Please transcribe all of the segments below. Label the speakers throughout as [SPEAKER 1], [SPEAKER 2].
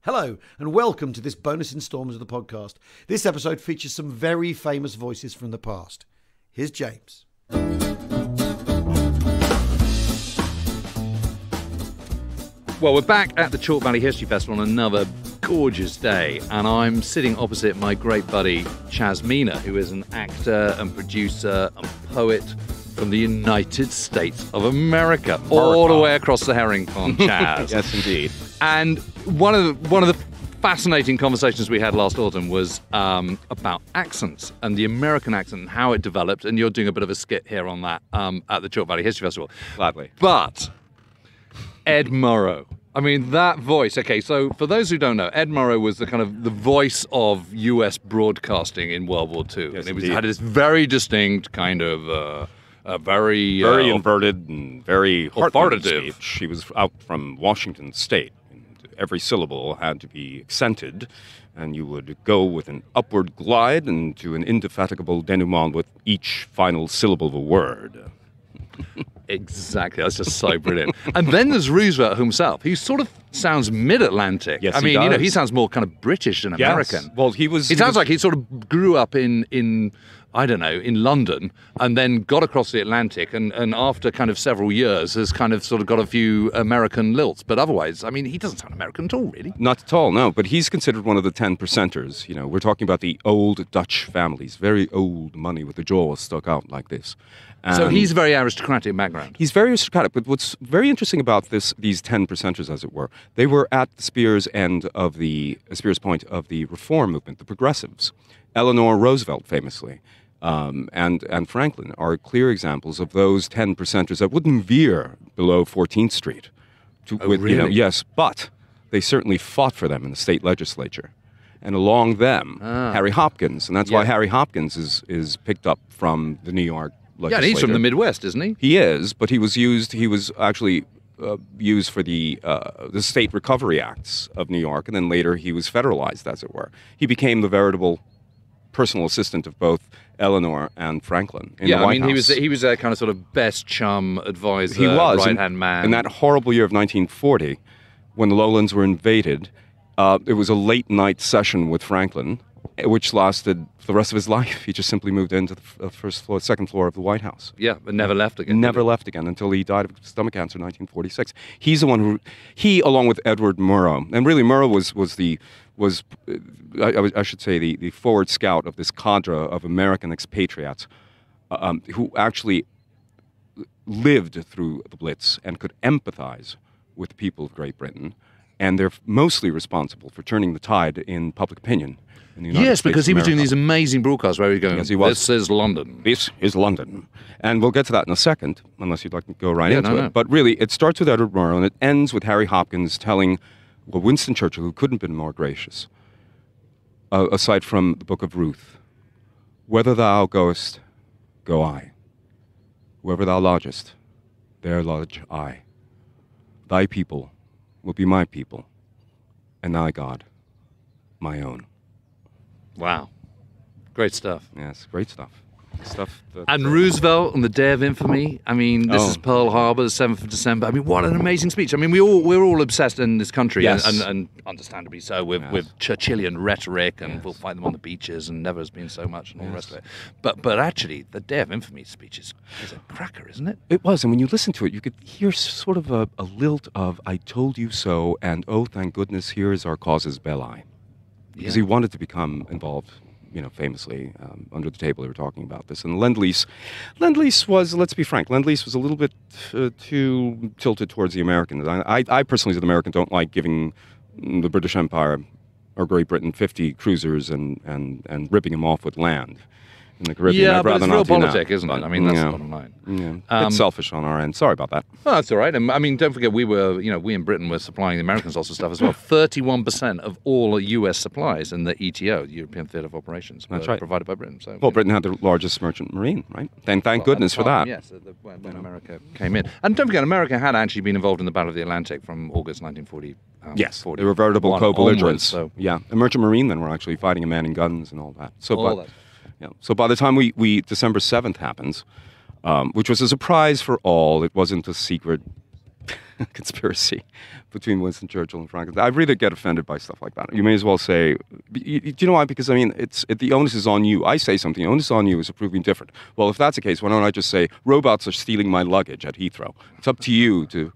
[SPEAKER 1] Hello, and welcome to this bonus instalment of the podcast. This episode features some very famous voices from the past. Here's James.
[SPEAKER 2] Well, we're back at the Chalk Valley History Festival on another gorgeous day, and I'm sitting opposite my great buddy Chaz Mena, who is an actor and producer and poet from the United States of America. All the way across the herring pond, Chaz.
[SPEAKER 3] Yes, indeed.
[SPEAKER 2] And one of the fascinating conversations we had last autumn was about accents and the American accent and how it developed. And you're doing a bit of a skit here on that at the Chalk Valley History Festival.
[SPEAKER 3] Gladly.
[SPEAKER 2] But Ed Murrow. I mean, that voice. Okay, so for those who don't know, Ed Murrow was the kind of the voice of U.S. broadcasting in World War II.
[SPEAKER 3] Yes,
[SPEAKER 2] and it had this very distinct kind of very
[SPEAKER 3] inverted and very
[SPEAKER 2] authoritative
[SPEAKER 3] speech. He was out from Washington State. Every syllable had to be accented, and you would go with an upward glide into an indefatigable denouement with each final syllable of a word.
[SPEAKER 2] Exactly, that's just so brilliant. And then there's Roosevelt himself. He sort of sounds mid-Atlantic.
[SPEAKER 3] Yes,
[SPEAKER 2] I mean,
[SPEAKER 3] he does.
[SPEAKER 2] He sounds more kind of British than American.
[SPEAKER 3] Well, he
[SPEAKER 2] sounds like he sort of grew up in I don't know, in London, and then got across the Atlantic, and after kind of several years has kind of sort of got a few American lilts. But otherwise, I mean, he doesn't sound American at all, really.
[SPEAKER 3] Not at all, no. But he's considered one of the 10%ers. You know, we're talking about the old Dutch families, very old money with the jaws stuck out like this.
[SPEAKER 2] So he's a very aristocratic background.
[SPEAKER 3] He's very aristocratic, but what's very interesting about these 10%ers, as it were, they were at the spear's point of the reform movement, the progressives. Eleanor Roosevelt, famously, and Franklin are clear examples of those 10%ers that wouldn't veer below 14th Street.
[SPEAKER 2] Really?
[SPEAKER 3] Yes, but they certainly fought for them in the state legislature. And along them, Harry Hopkins, and that's why Harry Hopkins is picked up from the New York legislature.
[SPEAKER 2] Yeah, and he's from the Midwest, isn't he?
[SPEAKER 3] He is, but he was actually used for the State Recovery Acts of New York, and then later he was federalized, as it were. He became the veritable personal assistant of both Eleanor and Franklin in the White House.
[SPEAKER 2] He was their kind of sort of best chum advisor,
[SPEAKER 3] he was,
[SPEAKER 2] right-hand man.
[SPEAKER 3] In that horrible year of 1940, when the lowlands were invaded, it was a late-night session with Franklin, which lasted for the rest of his life. He just simply moved into the second floor of the White House.
[SPEAKER 2] Yeah, but never left again.
[SPEAKER 3] Never left again until he died of stomach cancer in 1946. He's the one who, along with Ed Murrow, and really Murrow was I should say the forward scout of this cadre of American expatriates who actually lived through the Blitz and could empathize with the people of Great Britain, and they're mostly responsible for turning the tide in public opinion in the United States
[SPEAKER 2] because he
[SPEAKER 3] of
[SPEAKER 2] was doing
[SPEAKER 3] America.
[SPEAKER 2] these amazing broadcasts where he was going,
[SPEAKER 3] Yes, he was.
[SPEAKER 2] This is London.
[SPEAKER 3] This is London. And we'll get to that in a second, unless you'd like to go right into it.
[SPEAKER 2] No.
[SPEAKER 3] But really, it starts with Edward Murrow, and it ends with Harry Hopkins telling Winston Churchill, who couldn't have been more gracious, aside from the Book of Ruth, "Whither thou goest, go I. Wherever thou lodgest, there lodge I. Thy people will be my people, and thy God, my own."
[SPEAKER 2] Wow. Great stuff.
[SPEAKER 3] Yes, great stuff.
[SPEAKER 2] And Roosevelt on the day of infamy. I mean, this is Pearl Harbour, the 7th of December. I mean, what an amazing speech. I mean, we're all obsessed in this country, and understandably so, with Churchillian rhetoric, and we'll fight them on the beaches, and never has been so much, and all the rest of it. But actually, the day of infamy speech is a cracker, isn't it?
[SPEAKER 3] It was, and when you listen to it, you could hear sort of a lilt of "I told you so," and "Oh, thank goodness, here is our causus belli," because he wanted to become involved. Famously, under the table, they were talking about this. And Lend-Lease was, let's be frank, Lend-Lease was a little bit too tilted towards the Americans. I personally, as an American, don't like giving the British Empire or Great Britain 50 cruisers and ripping them off with land in the Caribbean.
[SPEAKER 2] Yeah,
[SPEAKER 3] I'd
[SPEAKER 2] but
[SPEAKER 3] rather
[SPEAKER 2] it's
[SPEAKER 3] not
[SPEAKER 2] real
[SPEAKER 3] do
[SPEAKER 2] politic,
[SPEAKER 3] that.
[SPEAKER 2] isn't it? I mean, that's the bottom line.
[SPEAKER 3] Yeah. It's selfish on our end. Sorry about that.
[SPEAKER 2] Well, that's all right. I mean, don't forget, we in Britain were supplying the Americans lots of stuff as well. 31% of all US supplies in the ETO, the European Theatre of Operations, were provided by Britain. So,
[SPEAKER 3] Britain had the largest merchant marine, right? And thank goodness for that.
[SPEAKER 2] Yes, when America came in. And don't forget, America had actually been involved in the Battle of the Atlantic from August 1940.
[SPEAKER 3] Yes, they were veritable co-belligerents.
[SPEAKER 2] So.
[SPEAKER 3] Yeah, the merchant marine then were actually fighting and manning guns and all that. So by the time we December 7th happens, which was a surprise for all, it wasn't a secret conspiracy between Winston Churchill and Franklin. I really get offended by stuff like that. You may as well say, do you know why? Because, I mean, the onus is on you. I say something, the onus on you is to prove me different. Well, if that's the case, why don't I just say, robots are stealing my luggage at Heathrow? It's up to you to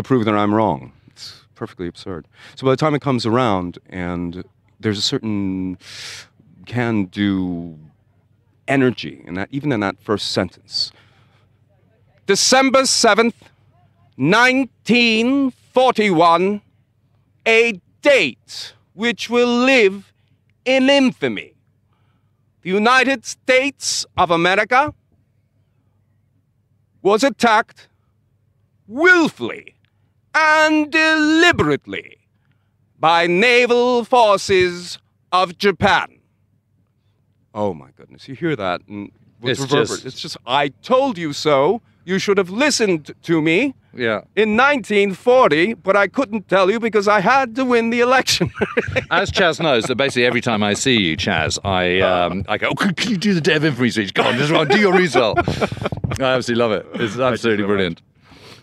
[SPEAKER 3] prove that I'm wrong. It's perfectly absurd. So by the time it comes around and there's a certain can-do energy in that, even in that first sentence. December 7th, 1941, a date which will live in infamy. The United States of America was attacked willfully and deliberately by naval forces of Japan. Oh my goodness, you hear that and it's just, I told you so. You should have listened to me in 1940, but I couldn't tell you because I had to win the election.
[SPEAKER 2] As Chaz knows, that basically every time I see you, Chaz, I go, oh, can you do the Day of Infamy speech? Go on, just do your Roosevelt. I absolutely love it. It's absolutely brilliant.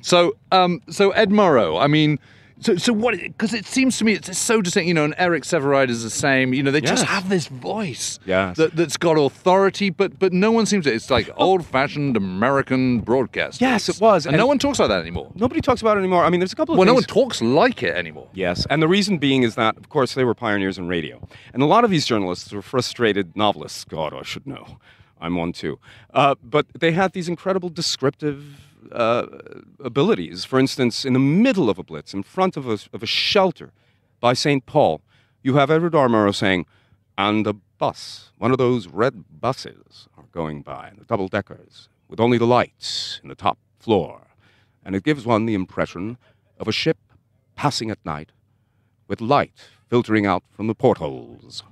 [SPEAKER 2] So Ed Murrow, I mean, so what? Because it seems to me it's so distinct, you know. And Eric Sevareid is the same. You know, they just have this voice that's got authority, but no one seems to. It's like old-fashioned American broadcast.
[SPEAKER 3] Yes, it was,
[SPEAKER 2] and no one talks like that anymore.
[SPEAKER 3] Nobody talks about it anymore. I mean, there's a couple of
[SPEAKER 2] things.
[SPEAKER 3] no
[SPEAKER 2] one talks like it anymore.
[SPEAKER 3] Yes, and the reason being is that, of course, they were pioneers in radio, and a lot of these journalists were frustrated novelists. God, I should know. I'm one too. But they had these incredible descriptive abilities. For instance, in the middle of a blitz, in front of a shelter by St. Paul, you have Edward R. Murrow saying, and a bus, one of those red buses are going by, the double-deckers, with only the lights in the top floor. And it gives one the impression of a ship passing at night with light filtering out from the portholes.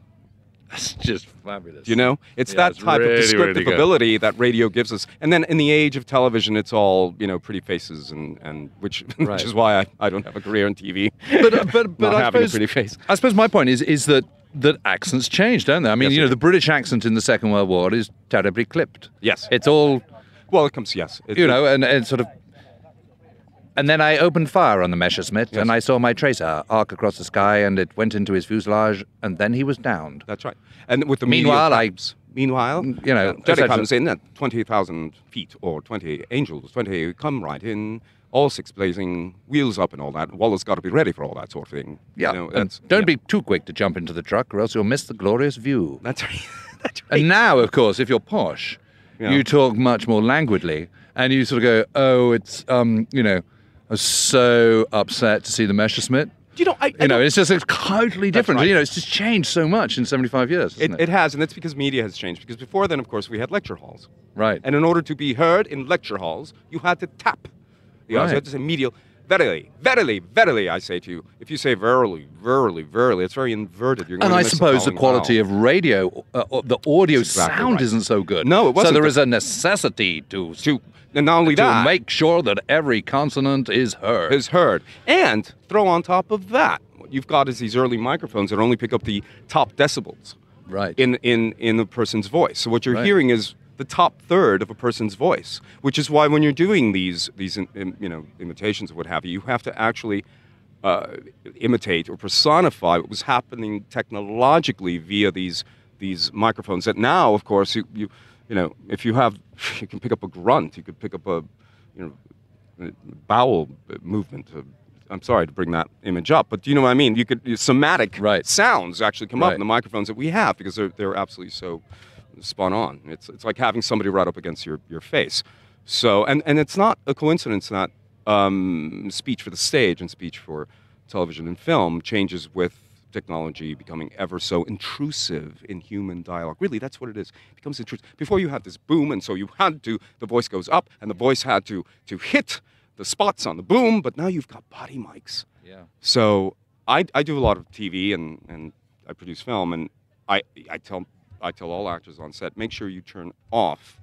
[SPEAKER 2] That's just fabulous.
[SPEAKER 3] You know, it's that type of descriptive ability that radio gives us. And then in the age of television, it's all, you know, pretty faces, and which is why I don't have a career in TV. But I
[SPEAKER 2] having
[SPEAKER 3] a pretty face.
[SPEAKER 2] I suppose my point is that accents change, don't they? I mean, you know, the British accent in the Second World War is terribly clipped.
[SPEAKER 3] Yes.
[SPEAKER 2] It's all...
[SPEAKER 3] Well, it comes,
[SPEAKER 2] and sort of... And then I opened fire on the Messerschmitt, and I saw my tracer arc across the sky, and it went into his fuselage, and then he was downed.
[SPEAKER 3] That's right. And with the
[SPEAKER 2] meanwhile,
[SPEAKER 3] you know, Jerry comes in at 20,000 feet, or 20 angels, 20 come right in, all six blazing, wheels up and all that. Wallace got to be ready for all that sort of thing.
[SPEAKER 2] Yeah,
[SPEAKER 3] you know,
[SPEAKER 2] don't be too quick to jump into the truck, or else you'll miss the glorious view.
[SPEAKER 3] That's right. That's right.
[SPEAKER 2] And now, of course, if you're posh, you talk much more languidly, and you sort of go, oh, it's, you know, I was so upset to see the Messerschmitt.
[SPEAKER 3] You know,
[SPEAKER 2] it's just totally different. Right. You know, it's just changed so much in 75 years.
[SPEAKER 3] It has, and that's because media has changed. Because before then, of course, we had lecture halls.
[SPEAKER 2] Right.
[SPEAKER 3] And in order to be heard in lecture halls, you had to tap. You had to say medial. Verily, verily, verily, I say to you. If you say verily, verily, verily, it's very inverted. You're going
[SPEAKER 2] and
[SPEAKER 3] to
[SPEAKER 2] I suppose the quality of radio, the audio sound isn't so good.
[SPEAKER 3] No, it wasn't.
[SPEAKER 2] So there is a necessity to
[SPEAKER 3] and not only that,
[SPEAKER 2] to make sure that every consonant is heard.
[SPEAKER 3] And throw on top of that, what you've got is these early microphones that only pick up the top decibels.
[SPEAKER 2] Right.
[SPEAKER 3] In the person's voice. So what you're hearing is the top third of a person's voice, which is why when you're doing these imitations of what have you, you have to actually imitate or personify what was happening technologically via these microphones. That now, of course, you know, if you can pick up a grunt, you could pick up a bowel movement. I'm sorry to bring that image up, but do you know what I mean? Somatic sounds actually come up in the microphones that we have because they're absolutely so spun on. It's like having somebody right up against your face. So and it's not a coincidence that speech for the stage and speech for television and film changes with technology becoming ever so intrusive in human dialogue. Really, that's what it is. It becomes intrusive. Before you had this boom, and so the voice goes up, and the voice had to hit the spots on the boom, but now you've got body mics.
[SPEAKER 2] Yeah.
[SPEAKER 3] So I do a lot of TV and I produce film, and I tell all actors on set, make sure you turn off,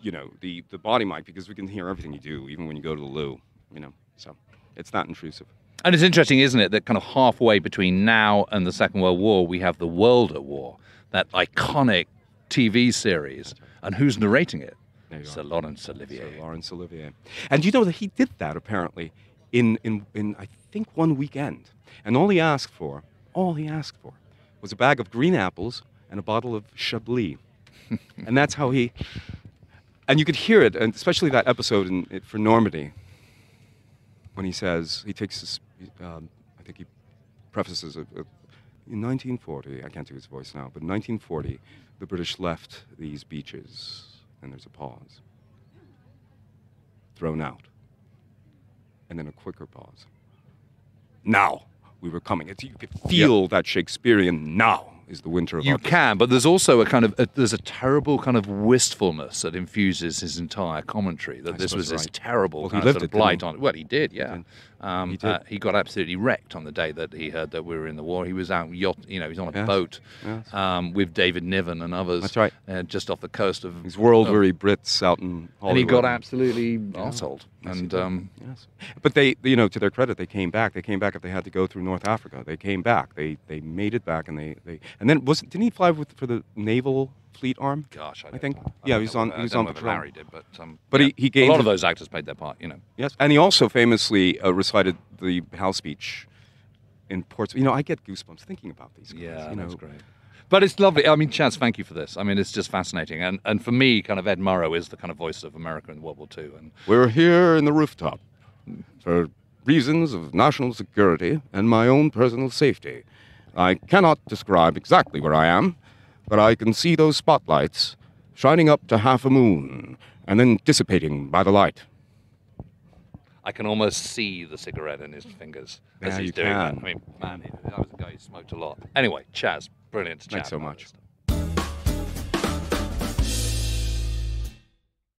[SPEAKER 3] you know, the body mic, because we can hear everything you do, even when you go to the loo, you know. So it's not intrusive.
[SPEAKER 2] And it's interesting, isn't it, that kind of halfway between now and the Second World War, we have The World at War, that iconic TV series, and who's narrating it? Sir Laurence Olivier.
[SPEAKER 3] Sir Laurence Olivier. And you know that he did that, apparently, in I think, one weekend. And all he asked for was a bag of green apples and a bottle of Chablis. And that's how he... And you could hear it, and especially that episode for Normandy, when he says, he takes this, I think he prefaces it, in 1940, I can't do his voice now, but in 1940, the British left these beaches, and there's a pause. Thrown out. And then a quicker pause. Now we were coming. You could feel that Shakespearean now is the winter of
[SPEAKER 2] You can, but there's also there's a terrible kind of wistfulness that infuses his entire commentary, that this was this terrible kind of sort of blight on it. Well, he did, yeah. He got absolutely wrecked on the day that he heard that we were in the war. He was out he was on a boat with David Niven and others.
[SPEAKER 3] That's right.
[SPEAKER 2] Just off the coast of...
[SPEAKER 3] These world-weary Brits out in Hollywood.
[SPEAKER 2] And he got absolutely arseholed.
[SPEAKER 3] Yes. But they, to their credit, they came back. They came back if they had to go through North Africa. They came back. They made it back, and and then didn't he fly for the naval fleet arm?
[SPEAKER 2] Gosh,
[SPEAKER 3] I think. Yeah, he was on patrol.
[SPEAKER 2] Larry did, but
[SPEAKER 3] he gained
[SPEAKER 2] a lot of those actors played their part.
[SPEAKER 3] Yes, and he also famously recited the House speech in Portsmouth. I get goosebumps thinking about these guys.
[SPEAKER 2] Yeah, that's great. But it's lovely. I mean, Chaz, thank you for this. I mean, it's just fascinating. And for me, kind of Ed Murrow is the kind of voice of America in World War II. And
[SPEAKER 3] we're here in the rooftop for reasons of national security and my own personal safety. I cannot describe exactly where I am, but I can see those spotlights shining up to half a moon and then dissipating by the light.
[SPEAKER 2] I can almost see the cigarette in his fingers as he's doing that. I mean, man, that was a guy who smoked a lot. Anyway, Chaz, brilliant to chat.
[SPEAKER 3] Thanks so much.